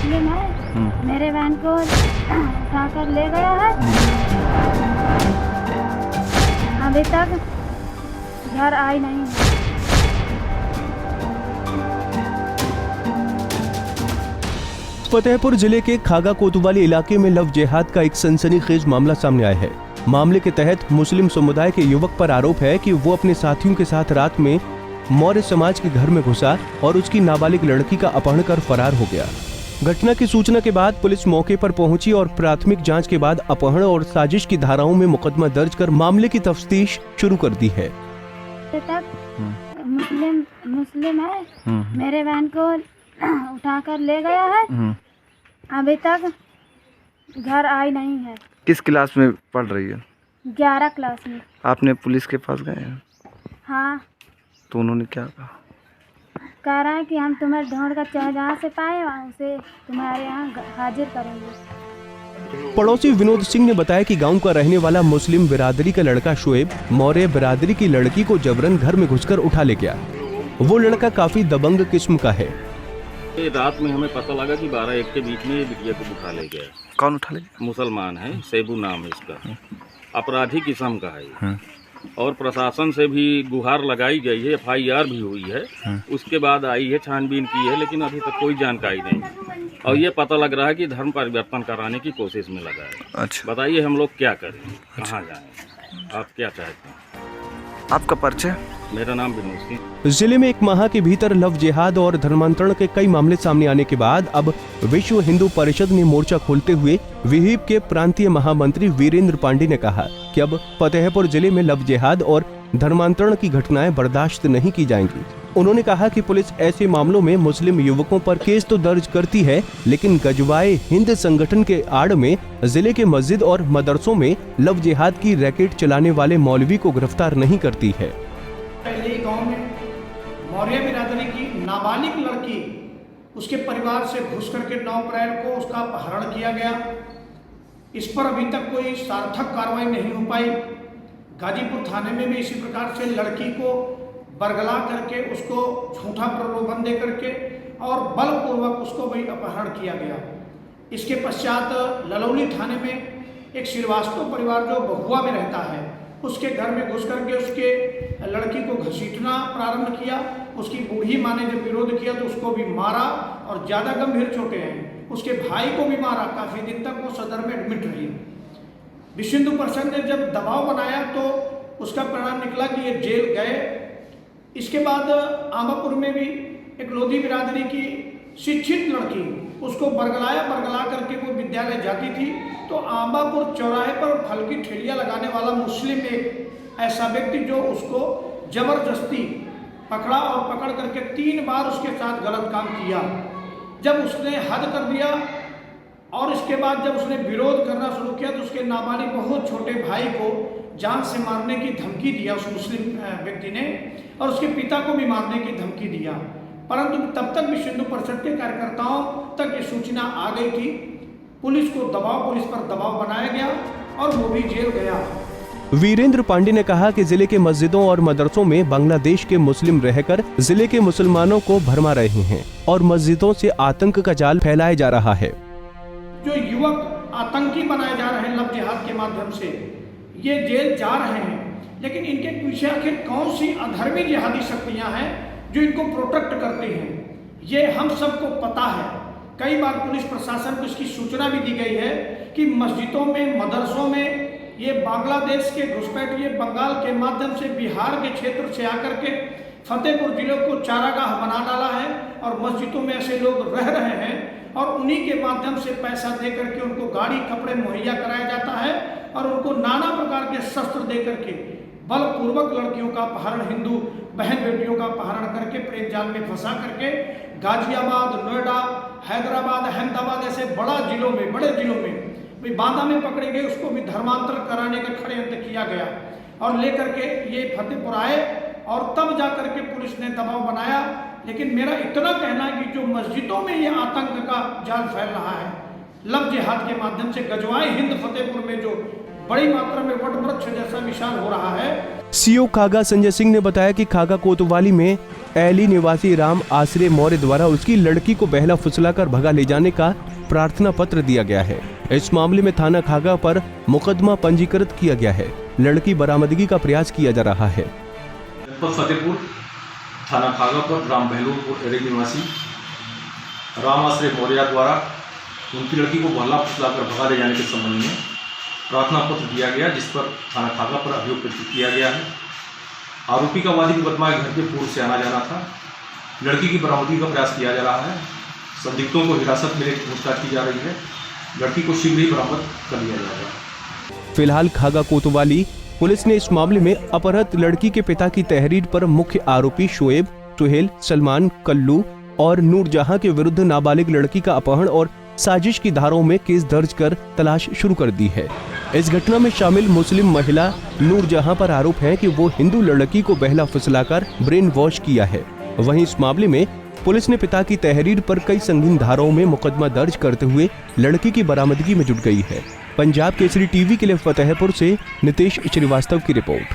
मुस्लिम है, मेरे बहन को उठाकर ले गया है। अभी तक घर आई नहीं है। फतेहपुर जिले के खागा कोतवाली इलाके में लव जिहाद का एक सनसनीखेज मामला सामने आया है। मामले के तहत मुस्लिम समुदाय के युवक पर आरोप है कि वो अपने साथियों के साथ रात में मौर्य समाज के घर में घुसा और उसकी नाबालिग लड़की का अपहरण कर फरार हो गया। घटना की सूचना के बाद पुलिस मौके पर पहुंची और प्राथमिक जांच के बाद अपहरण और साजिश की धाराओं में मुकदमा दर्ज कर मामले की तफ्तीश शुरू कर दी है। मुस्लिम है, मेरे बहन को उठाकर ले गया है। अभी तक घर आई नहीं है। किस क्लास में पढ़ रही है? 11 क्लास में। आपने पुलिस के पास गए हैं? हाँ। तो उन्होंने क्या कहा? कह रहा है कि हम तुम्हें ढूंढ कर चाहे जहाँ से पाए उसे तुम्हारे यहाँ हाजिर करेंगे। पड़ोसी विनोद सिंह ने बताया कि गांव का रहने वाला मुस्लिम बिरादरी का लड़का शोएब मौर्य बिरादरी की लड़की को जबरन घर में घुसकर उठा ले गया। वो लड़का काफी दबंग किस्म का है। रात में हमें पता लगा कि 12-1 के बीच में ये बिटिया को उठा ले गया। कौन उठा ले गया? मुसलमान है, सेबू नाम है इसका, अपराधी किस्म का है। और प्रशासन से भी गुहार लगाई गई है, FIR भी हुई है। उसके बाद आई है, छानबीन की है, लेकिन अभी तक कोई जानकारी नहीं। और ये पता लग रहा है कि धर्म परिवर्तन कराने की कोशिश में लगा है। अच्छा, बताइए हम लोग क्या करें, कहाँ जाएं? आप क्या चाहते हैं? आपका परिचय? मेरा नाम विनोद सिंह। जिले में एक माह के भीतर लव जिहाद और धर्मांतरण के कई मामले सामने आने के बाद अब विश्व हिंदू परिषद ने मोर्चा खोलते हुए विहिप के प्रांतीय महामंत्री वीरेंद्र पांडे ने कहा कि अब फतेहपुर जिले में लव जिहाद और धर्मांतरण की घटनाएं बर्दाश्त नहीं की जाएंगी। उन्होंने कहा कि पुलिस ऐसे मामलों में मुस्लिम युवकों पर केस तो दर्ज करती है, लेकिन गजवाए हिंद संगठन के आड़ में जिले के मस्जिद और मदरसों में लव जिहाद की रैकेट चलाने वाले मौलवी को गिरफ्तार नहीं करती है। पहले ही गांव में मौर्य बिरादरी की नाबालिग लड़की उसके परिवार से घुस करके 9 अप्रैल को उसका अपहरण किया गया। इस पर अभी तक कोई सार्थक कार्रवाई नहीं हो पाई। गाजीपुर थाने में भी इसी प्रकार से लड़की को बरगला करके उसको झूठा प्रलोभन दे करके और बलपूर्वक उसको भी अपहरण किया गया। इसके पश्चात ललौली थाने में एक श्रीवास्तव परिवार जो बहुआ में रहता है उसके घर में घुस करके उसके लड़की को घसीटना प्रारंभ किया। उसकी बूढ़ी माँ ने जब विरोध किया तो उसको भी मारा और ज़्यादा गंभीर चोटें हैं। उसके भाई को भी मारा। काफ़ी दिन तक वो सदर में एडमिट रही। विश्व हिंदू परिषद ने जब दबाव बनाया तो उसका परिणाम निकला कि ये जेल गए। इसके बाद आमापुर में भी एक लोधी बिरादरी की शिक्षित लड़की उसको बरगला करके वो विद्यालय जाती थी तो आंबापुर चौराहे पर फल की ठेलियाँ लगाने वाला मुस्लिम एक ऐसा व्यक्ति जो उसको जबरदस्ती पकड़ा और पकड़ करके 3 बार उसके साथ गलत काम किया। जब उसने हद कर दिया और इसके बाद जब उसने विरोध करना शुरू किया तो उसके नाबालिग बहुत छोटे भाई को जान से मारने की धमकी दिया उस मुस्लिम व्यक्ति ने और उसके पिता को भी मारने की धमकी दिया। परंतु तब तक विश्व हिंदू परिषद के कार्यकर्ताओं तक ये सूचना आ गई थी। पुलिस पर दबाव बनाया गया और वो भी जेल गया। वीरेंद्र पांडे ने कहा कि जिले के मस्जिदों और मदरसों में बांग्लादेश के मुस्लिम रहकर जिले के मुसलमानों को भरमा रहे हैं और मस्जिदों से आतंक का जाल फैलाया जा रहा है। जो युवक आतंकी बनाए जा रहे हैं लव जिहाद के माध्यम से, ये जेल जा रहे हैं, लेकिन इनके पीछे आखिर कौन सी अधर्मी जिहादी शक्तियां हैं जो इनको प्रोटेक्ट करती हैं, ये हम सबको पता है। कई बार पुलिस प्रशासन को इसकी सूचना भी दी गई है कि मस्जिदों में मदरसों में ये बांग्लादेश के घुसपैठिए बंगाल के माध्यम से बिहार के क्षेत्र से आकर के फतेहपुर जिले को चारागाह बना डाला है और मस्जिदों में ऐसे लोग रह रहे हैं और उन्हीं के माध्यम से पैसा दे करके उनको गाड़ी कपड़े मुहैया कराया जाता है और उनको नाना प्रकार के शस्त्र दे करके बलपूर्वक लड़कियों का अपहरण, हिंदू बहन बेटियों का अपहरण करके प्रेम जाल में फंसा करके गाजियाबाद, नोएडा, हैदराबाद, अहमदाबाद ऐसे बड़े जिलों में भी बांदा में पकड़े गए, उसको भी धर्मांतरण कराने का षड्यंत्र किया गया और लेकर के ये फतेहपुर आए और तब जा करके पुलिस ने दबाव बनाया। लेकिन मेरा इतना कहना है कि जो मस्जिदों में ये आतंक का जाल फैल रहा है लव जिहाद के माध्यम से, गजवाए हिंद फतेहपुर में जो बड़ी मात्रा में वट वृक्ष जैसा निशान हो रहा है। सीओ खागा संजय सिंह ने बताया कि खागा कोतवाली में एली निवासी राम आश्रय मौर्य द्वारा उसकी लड़की को बहला फुसलाकर भगा ले जाने का प्रार्थना पत्र दिया गया है। इस मामले में थाना खागा पर मुकदमा पंजीकृत किया गया है। लड़की बरामदगी का प्रयास किया जा रहा है। जनपद फतेहपुर थाना खागा पर ग्राम बहलोरपुर एरी निवासी राम आश्रय मौर्य द्वारा उनकी लड़की को बहला फुसलाकर भगा ले जाने के संबंध में प्रार्थना पत्र दिया गया, जिस पर थाना खागा पर अभियोग प्रस्तुत किया गया है। आरोपी का वादी मुकदमा घर के पूर्व से आना जाना था। लड़की की बरामदगी का प्रयास किया जा रहा है। संदिग्धों को हिरासत में लेकर पूछताछ की जा रही है। लड़की को शीघ्र ही बरामद कर लिया जाएगा। फिलहाल खागा कोतवाली पुलिस ने इस मामले में अपहृत लड़की के पिता की तहरीर पर मुख्य आरोपी शोएब, सुहेल, सलमान, कल्लू और नूरजहां के विरुद्ध नाबालिग लड़की का अपहरण और साजिश की धाराओं में केस दर्ज कर तलाश शुरू कर दी है। इस घटना में शामिल मुस्लिम महिला नूरजहां पर आरोप है कि वो हिंदू लड़की को बहला फुसलाकर ब्रेन वॉश किया है। वहीं इस मामले में पुलिस ने पिता की तहरीर पर कई संगीन धाराओं में मुकदमा दर्ज करते हुए लड़की की बरामदगी में जुट गई है। पंजाब केसरी टीवी के लिए फतेहपुर से नितेश श्रीवास्तव की रिपोर्ट।